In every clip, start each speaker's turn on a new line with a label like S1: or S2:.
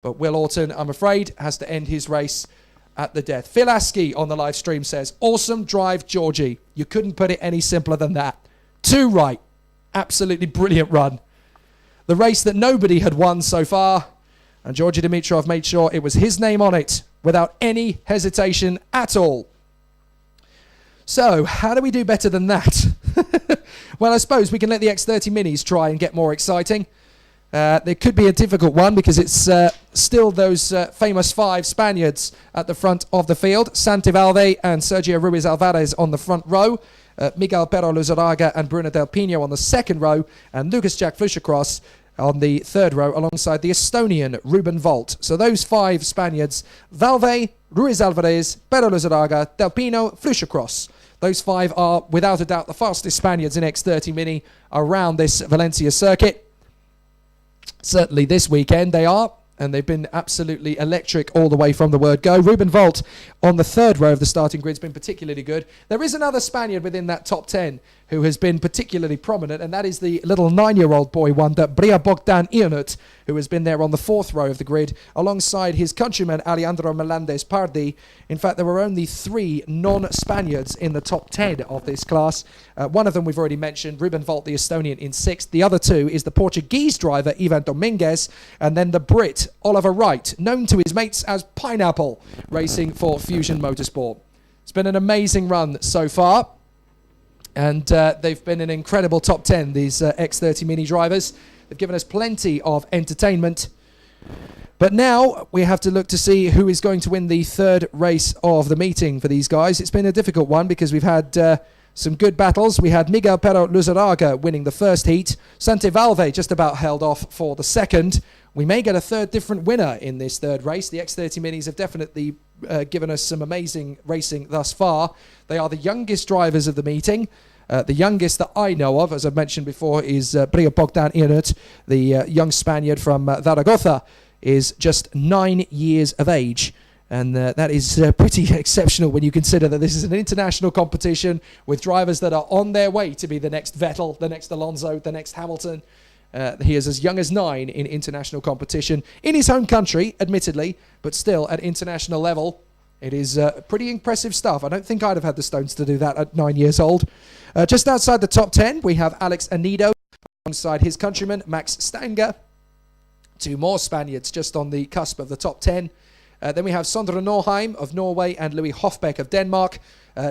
S1: But Will Orton, I'm afraid, has to end his race at the death. Phil Askey on the live stream says, awesome drive, Georgie. You couldn't put it any simpler than that. 2 right. Absolutely brilliant run. The race that nobody had won so far, and Georgi Dimitrov made sure it was his name on it without any hesitation at all. So, how do we do better than that? Well, I suppose we can let the X30 Minis try and get more exciting. There could be a difficult one because it's still those famous 5 Spaniards at the front of the field. Santi Valve and Sergio Ruiz Alvarez on the front row. Miguel Pero Luzaraga and Bruno Del Pino on the second row. And Lucas Jack Fluschercross on the third row alongside the Estonian Ruben Volt. So those 5 Spaniards, Valve, Ruiz Alvarez, Pero Luzaraga, Del Pino, Fluschercross. Those 5 are without a doubt the fastest Spaniards in X30 Mini around this Valencia circuit. Certainly this weekend they are, and they've been absolutely electric all the way from the word go. Ruben Volt on the third row of the starting grid has been particularly good. There is another Spaniard within that top 10 who has been particularly prominent, and that is the little 9-year-old boy wonder, Bria Bogdan Ianut, who has been there on the 4th row of the grid, alongside his countryman, Alejandro Melendez Pardi. In fact, there were only 3 non-Spaniards in the top 10 of this class. One of them we've already mentioned, Ruben Volt, the Estonian, in 6th. The other 2 is the Portuguese driver, Ivan Dominguez, and then the Brit, Oliver Wright, known to his mates as Pineapple, racing for Fusion Motorsport. It's been an amazing run so far. And they've been an incredible top 10, these X30 Mini drivers. They've given us plenty of entertainment. But now we have to look to see who is going to win the 3rd race of the meeting for these guys. It's been a difficult one because we've had some good battles. We had Miguel Pero Luzaraga winning the 1st heat. Santi Valve just about held off for the 2nd. We may get a 3rd different winner in this 3rd race. The X30 Minis have definitely given us some amazing racing thus far. They are the youngest drivers of the meeting. The youngest that I know of, as I've mentioned before, is Bria Bogdan Ianut, the young Spaniard from Zaragoza, is just 9 years of age. And that is pretty exceptional when you consider that this is an international competition with drivers that are on their way to be the next Vettel, the next Alonso, the next Hamilton. He is as young as 9 in international competition in his home country, admittedly, but still at international level. It is pretty impressive stuff. I don't think I'd have had the stones to do that at 9 years old. Just outside the top 10, we have Alex Anido alongside his countryman, Max Stanger. 2 more Spaniards just on the cusp of the top 10. Then we have Sondre Norheim of Norway and Louis Hofbeck of Denmark.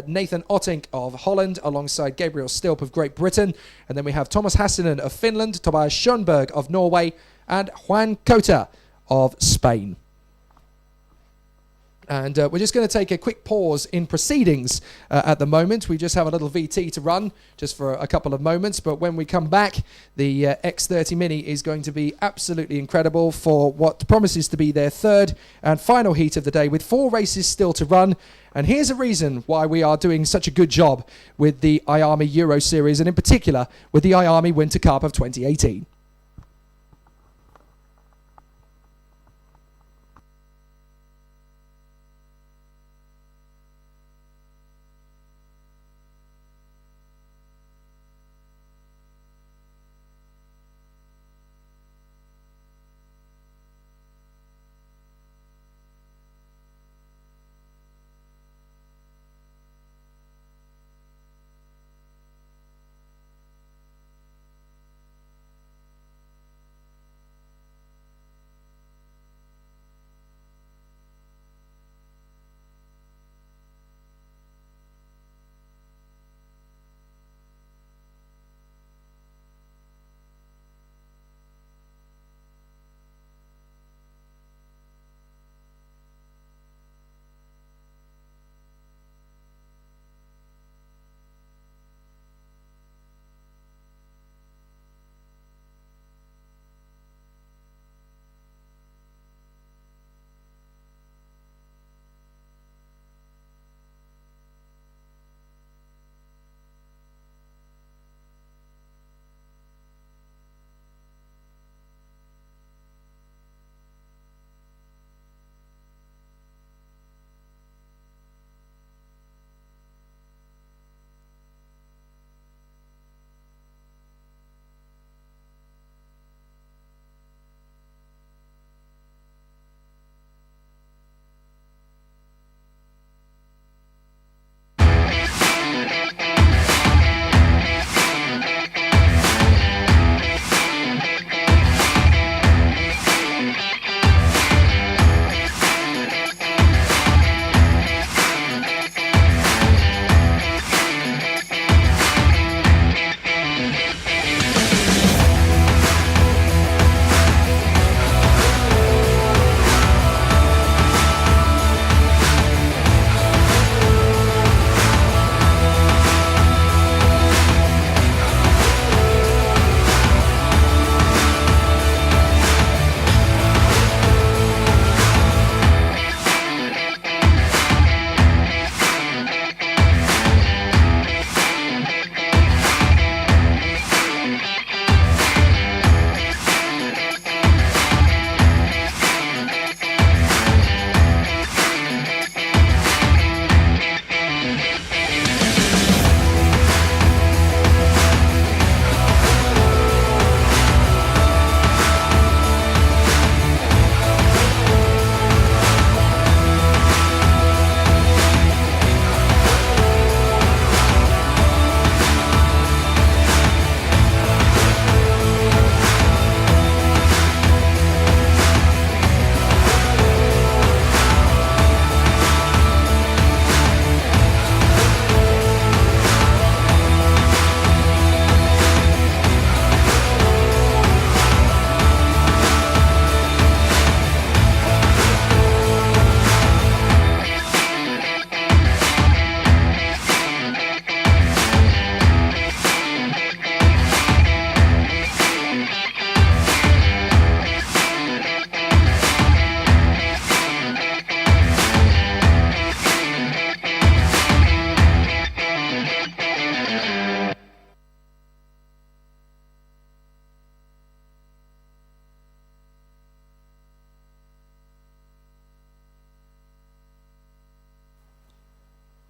S1: Nathan Ottink of Holland alongside Gabriel Stilp of Great Britain. And then we have Thomas Hassinen of Finland, Tobias Schoenberg of Norway, and Juan Cota of Spain. And we're just going to take a quick pause in proceedings at the moment. We just have a little VT to run just for a couple of moments. But when we come back, the X30 Mini is going to be absolutely incredible for what promises to be their 3rd and final heat of the day with 4 races still to run. And here's a reason why we are doing such a good job with the IAME Euro Series, and in particular with the IAME Winter Cup of 2018.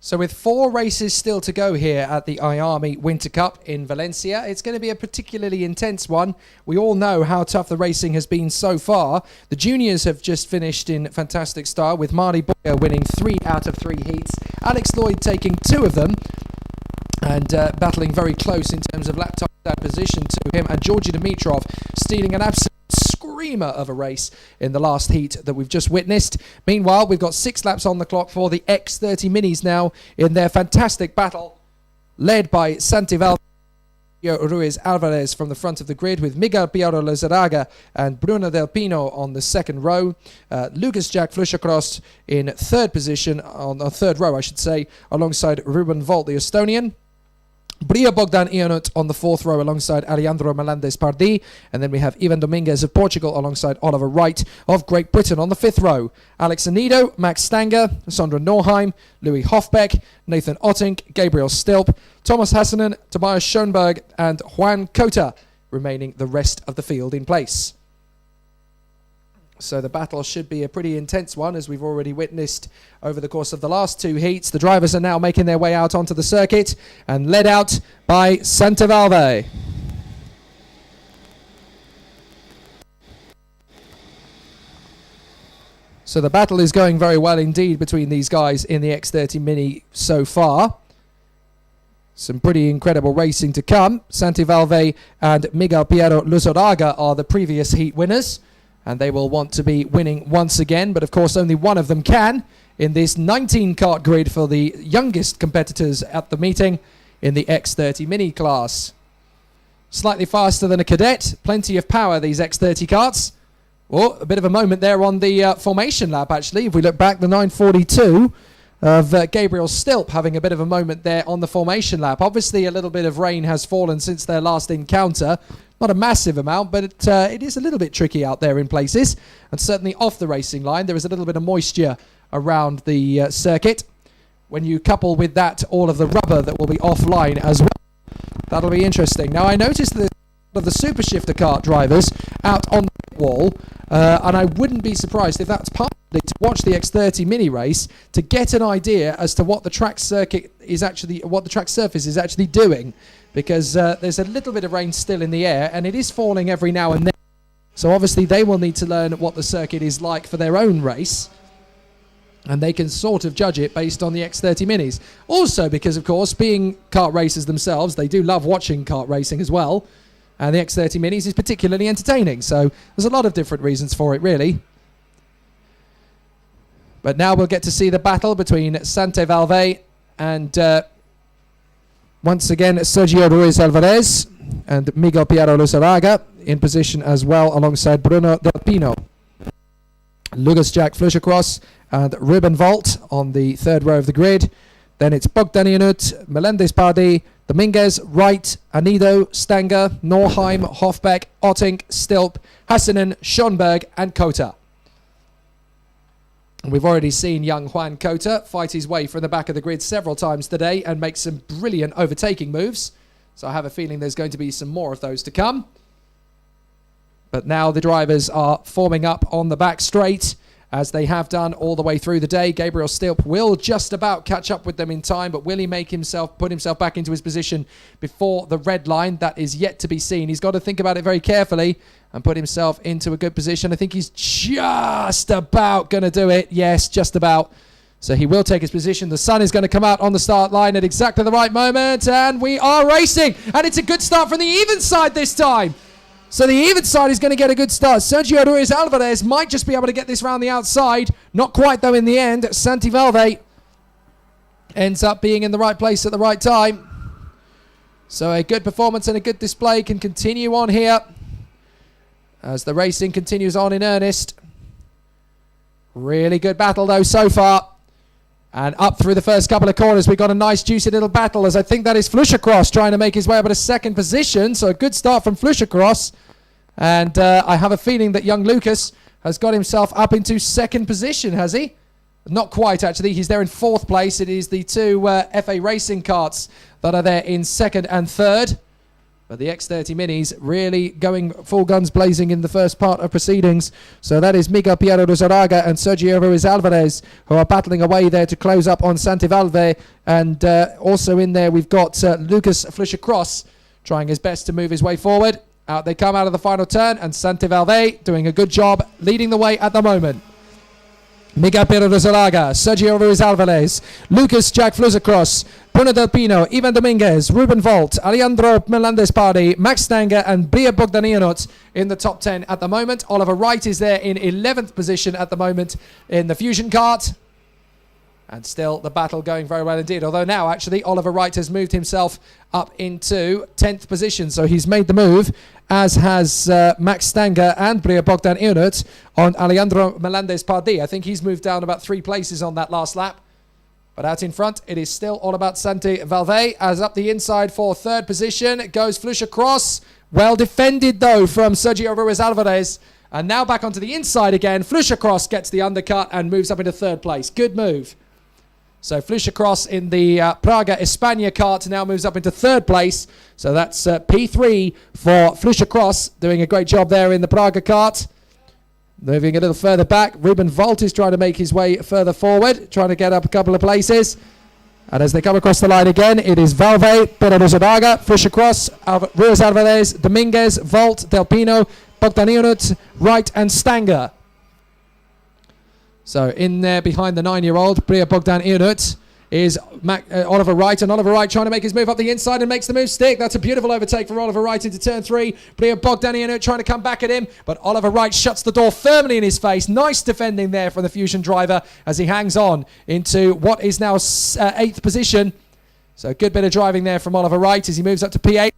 S1: So with 4 races still to go here at the IAME Winter Cup in Valencia, it's going to be a particularly intense one. We all know how tough the racing has been so far. The juniors have just finished in fantastic style, with Marty Boyer winning 3 out of 3 heats, Alex Lloyd taking 2 of them, and battling very close in terms of lap time position to him, and Georgi Dimitrov stealing an absolute screamer of a race in the last heat that we've just witnessed. Meanwhile, we've got 6 laps on the clock for the X30 Minis now in their fantastic battle, led by Santival Ruiz Alvarez from the front of the grid, with Miguel Piero Lozaraga and Bruno Del Pino on the second row. Lucas Jack Flushercross in 3rd position, on the 3rd row I should say, alongside Ruben Volt, the Estonian. Bria Bogdan Ionut on the 4th row alongside Alejandro Melendez Pardí, and then we have Ivan Dominguez of Portugal alongside Oliver Wright of Great Britain on the 5th row. Alex Anido, Max Stanger, Sondra Norheim, Louis Hofbeck, Nathan Ottink, Gabriel Stilp, Thomas Hassanen, Tobias Schoenberg and Juan Cota, remaining the rest of the field in place. So the battle should be a pretty intense one, as we've already witnessed over the course of the last 2 heats. The drivers are now making their way out onto the circuit, and led out by Santivalve. So the battle is going very well indeed between these guys in the X30 Mini so far. Some pretty incredible racing to come. Santivalve and Miguel Piero Luzaraga are the previous heat winners, and they will want to be winning once again, but of course only one of them can in this 19-kart grid for the youngest competitors at the meeting in the X30 Mini class. Slightly faster than a cadet, plenty of power, these X30 karts. Oh, a bit of a moment there on the formation lap, actually. If we look back, the 942 of Gabriel Stilp having a bit of a moment there on the formation lap. Obviously, a little bit of rain has fallen since their last encounter. Not a massive amount, but it is a little bit tricky out there in places. And certainly off the racing line, there is a little bit of moisture around the circuit. When you couple with that all of the rubber that will be offline as well, that'll be interesting. Now, I noticed that of the Super Shifter kart drivers out on the pit wall, and I wouldn't be surprised if that's partly to watch the X30 Mini race to get an idea as to what the track circuit is actually, what the track surface is actually doing, because there's a little bit of rain still in the air, and it is falling every now and then. So obviously they will need to learn what the circuit is like for their own race, and they can sort of judge it based on the X30 Minis. Also because, of course, being kart racers themselves, they do love watching kart racing as well. And the X30 Minis is particularly entertaining. So there's a lot of different reasons for it, really. But now we'll get to see the battle between Santivalve and, once again, Sergio Ruiz Alvarez and Miguel Piero Luzaraga in position as well, alongside Bruno Del Pino. Lucas Jack Flushercross and Ruben Volt on the 3rd row of the grid. Then it's Bogdan Ionut, Melendez Pardí, Dominguez, Wright, Anido, Stanger, Norheim, Hofbeck, Ottink, Stilp, Hassanen, Schoenberg and Cota. And we've already seen young Juan Cota fight his way from the back of the grid several times today and make some brilliant overtaking moves. So I have a feeling there's going to be some more of those to come. But now the drivers are forming up on the back straight, as they have done all the way through the day. Gabriel Stilp will just about catch up with them in time, but will he put himself back into his position before the red line? That is yet to be seen. He's got to think about it very carefully and put himself into a good position. I think he's just about going to do it. Yes, just about. So he will take his position. The sun is going to come out on the start line at exactly the right moment, and we are racing. And it's a good start from the even side this time. So the even side is going to get a good start. Sergio Ruiz Alvarez might just be able to get this round the outside. Not quite, though, in the end. Santivalve ends up being in the right place at the right time. So a good performance and a good display can continue on here as the racing continues on in earnest. Really good battle, though, so far. And up through the first couple of corners, we've got a nice, juicy little battle, as I think that is Flushercross trying to make his way up at a 2nd position. So a good start from Flushercross. And I have a feeling that young Lucas has got himself up into 2nd position, has he? Not quite, actually. He's there in 4th place. It is the 2 FA Racing karts that are there in 2nd and 3rd. But the X30 Minis really going full guns blazing in the first part of proceedings. So that is Miguel Piero Lizarraga and Sergio Ruiz Alvarez who are battling away there to close up on Santivalve. And also in there we've got Lucas Flusher-Cross trying his best to move his way forward. Out they come out of the final turn, and Santivalve doing a good job leading the way at the moment. Miguel Piero Lizarraga, Sergio Ruiz Alvarez, Lucas Jack Flusher-Cross, Bruno Del Pino, Ivan Dominguez, Ruben Volt, Alejandro Melendez-Pardi, Max Stanger and Bria Bogdanianot in the top 10 at the moment. Oliver Wright is there in 11th position at the moment in the Fusion kart. And still the battle going very well indeed. Although now actually Oliver Wright has moved himself up into 10th position. So he's made the move, as has Max Stanger and Bria Bogdan Ionut on Alejandro Melendez-Pardi. I think he's moved down about 3 places on that last lap. But out in front, it is still all about Santivalve. As up the inside for 3rd position goes Flusher-Cross. Well defended though from Sergio Ruiz Alvarez. And now back onto the inside again. Flusher-Cross gets the undercut and moves up into 3rd place. Good move. So Flusher-Cross in the Praga España kart now moves up into 3rd place. So that's P3 for Flusher-Cross, doing a great job there in the Praga kart. Moving a little further back, Ruben Volt is trying to make his way further forward, trying to get up a couple of places. And as they come across the line again, it is Valve, Pedro Lizarraga, Flusher-Cross, Ruiz Alvarez, Dominguez, Volt, Del Pino, Bogdanianut, Wright and Stanger. So in there behind the 9-year-old, Bria Bogdan Ionut, is Oliver Wright. And Oliver Wright trying to make his move up the inside and makes the move stick. That's a beautiful overtake for Oliver Wright into turn 3. Bria Bogdan Ionut trying to come back at him. But Oliver Wright shuts the door firmly in his face. Nice defending there from the Fusion driver as he hangs on into what is now 8th position. So a good bit of driving there from Oliver Wright as he moves up to P8.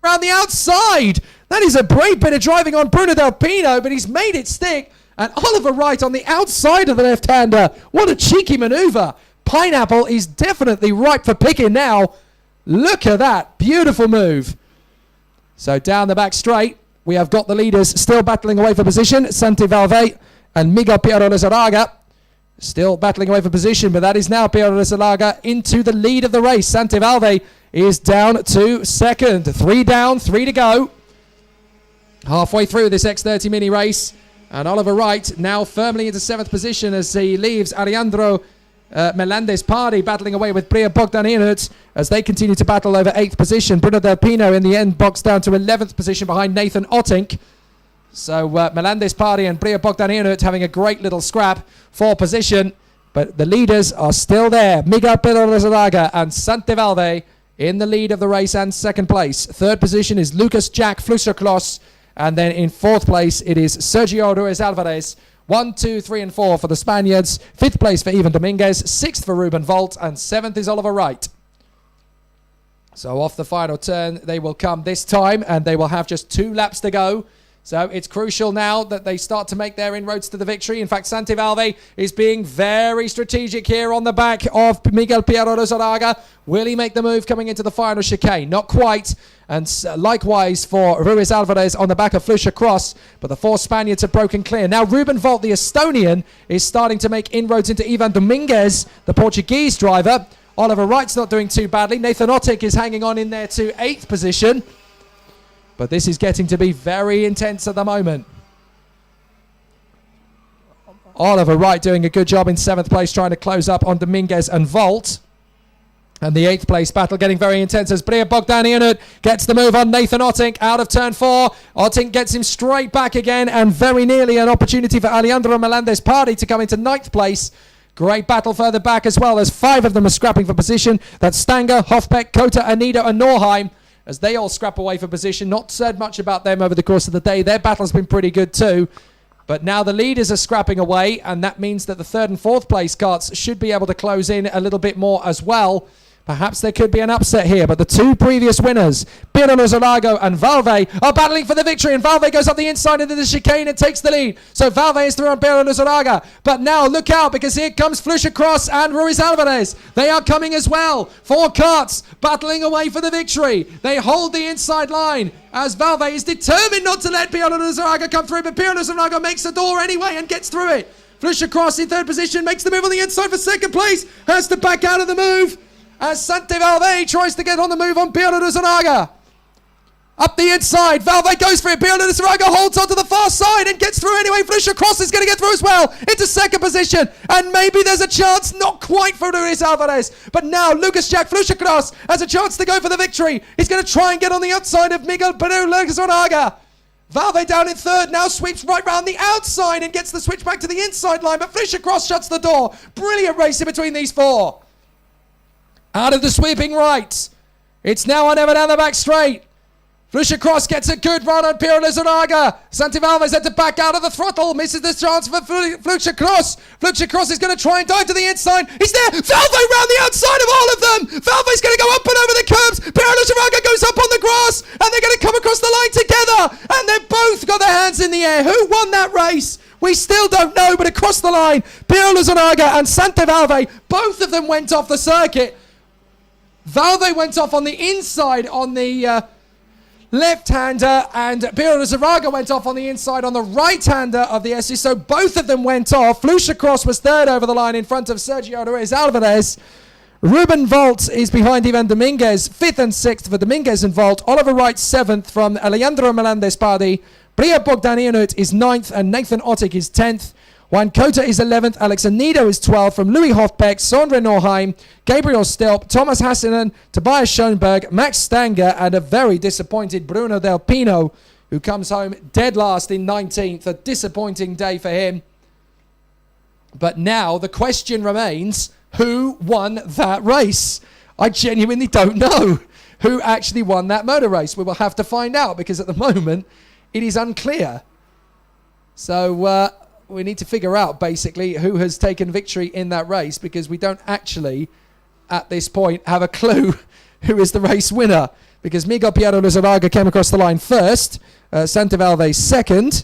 S1: Around the outside. That is a great bit of driving on Bruno Del Pino, but he's made it stick. And Oliver Wright on the outside of the left-hander. What a cheeky manoeuvre. Pineapple is definitely ripe for picking now. Look at that. Beautiful move. So down the back straight, we have got the leaders still battling away for position. Santivalve and Miguel Piero Lizarraga still battling away for position, but that is now Piero Lizarraga into the lead of the race. Santivalve is down to 2nd. 3 down, 3 to go. Halfway through this X30 mini race. And Oliver Wright now firmly into 7th position as he leaves Alejandro Melendez-Pardi battling away with Bria Bogdan Ionut as they continue to battle over 8th position. Bruno Del Pino in the end boxed down to 11th position behind Nathan Ottink. So Melendez-Pardi and Bria Bogdan Ionut having a great little scrap for position. But the leaders are still there. Miguel Piero Lizarraga and Santivalve in the lead of the race and 2nd place. 3rd position is Lucas Jack Flusher-Cross. And then in 4th place, it is Sergio Ruiz Alvarez. 1, 2, 3 and 4 for the Spaniards. 5th place for Ivan Dominguez. 6th for Ruben Volt. And 7th is Oliver Wright. So off the final turn, they will come this time. And they will have just 2 laps to go. So it's crucial now that they start to make their inroads to the victory. In fact, Santivalve is being very strategic here on the back of Miguel Piero Lizarraga. Will he make the move coming into the final chicane? Not quite. And likewise for Ruiz Alvarez on the back of Flusher-Cross. But the 4 Spaniards have broken clear. Now Ruben Volt, the Estonian, is starting to make inroads into Ivan Dominguez, the Portuguese driver. Oliver Wright's not doing too badly. Nathan Ottink is hanging on in there to 8th position. But this is getting to be very intense at the moment. Oliver Wright doing a good job in 7th place, trying to close up on Dominguez and Volt. And the 8th place battle getting very intense as Bria Bogdan Ionut gets the move on Nathan Ottink out of turn 4. Ottink gets him straight back again and very nearly an opportunity for Alejandro Melendez-Pardi to come into 9th place. Great battle further back as well as 5 of them are scrapping for position. That's Stanger, Hofbeck, Kota, Anido and Norheim. As they all scrap away for position. Not said much about them over the course of the day. Their battle's been pretty good too. But now the leaders are scrapping away, and that means that the 3rd and 4th place carts should be able to close in a little bit more as well. Perhaps there could be an upset here, but the 2 previous winners, Piero Lizarraga and Valve, are battling for the victory, and Valve goes up the inside into the chicane and takes the lead. So Valve is through on Piero Lizarraga, but now look out because here comes Flusher-Cross and Ruiz Alvarez. They are coming as well. 4 carts battling away for the victory. They hold the inside line as Valve is determined not to let Piero Lizarraga come through, but Piero Lizarraga makes the door anyway and gets through it. Flusher-Cross in 3rd position, makes the move on the inside for 2nd place, has to back out of the move. As Santivalve tries to get on the move on Piero Lizarraga. Up the inside, Valve goes for it. Piro Lizarraga holds onto the far side and gets through anyway. Flucia Cross is going to get through as well into second position. And maybe there's a chance, not quite for Luis Alvarez. But now Lucas Jack Flucia Cross has a chance to go for the victory. He's going to try and get on the outside of Miguel Piro Lizarraga. Valve down in third, now sweeps right round the outside and gets the switch back to the inside line. But Flucia Cross shuts the door. Brilliant race in between these four. Out of the sweeping right. It's now on Ever down the back straight. Flucia Cross gets a good run on Piro Lizarraga. Santi Valvez had to back out of the throttle. Misses the chance for Flucia Cross. Flucia Cross is going to try and dive to the inside. He's there. Valve round the outside of all of them. Valve's going to go up and over the curbs. Piro Lizarraga goes up on the grass. And they're going to come across the line together. And they've both got their hands in the air. Who won that race? We still don't know. But across the line, Piro Lizarraga and Santi Valve, both of them went off the circuit. Valve went off on the inside on the left-hander, and Piro Lizarraga went off on the inside on the right-hander of the SC, so both of them went off. Flucia Cross was third over the line in front of Sergio Ruiz Alvarez. Ruben Volt is behind Ivan Dominguez, 5th and 6th for Dominguez and Volt. Oliver Wright 7th from Alejandro Melendez-Pardi. Bria Bogdanianut is 9th, and Nathan Ottick is 10th. Juan Cota is 11th, Alex Anido is 12th from Louis Hofbeck, Sondre Norheim, Gabriel Stilp, Thomas Hassinen, Tobias Schoenberg, Max Stanger, and a very disappointed Bruno Del Pino, who comes home dead last in 19th. A disappointing day for him. But now the question remains, who won that race? I genuinely don't know who actually won that motor race. We will have to find out, because at the moment it is unclear. So we need to figure out basically who has taken victory in that race, because we don't actually at this point have a clue who is the race winner, because Miguel Piro Lizarraga came across the line first, Santi Valve second,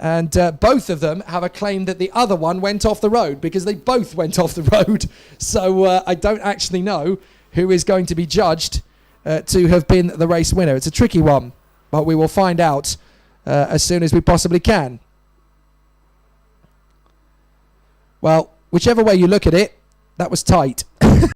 S1: and both of them have a claim that the other one went off the road, because they both went off the road. So I don't actually know who is going to be judged to have been the race winner. It's a tricky one, but we will find out as soon as we possibly can. Well, whichever way you look at it, that was tight.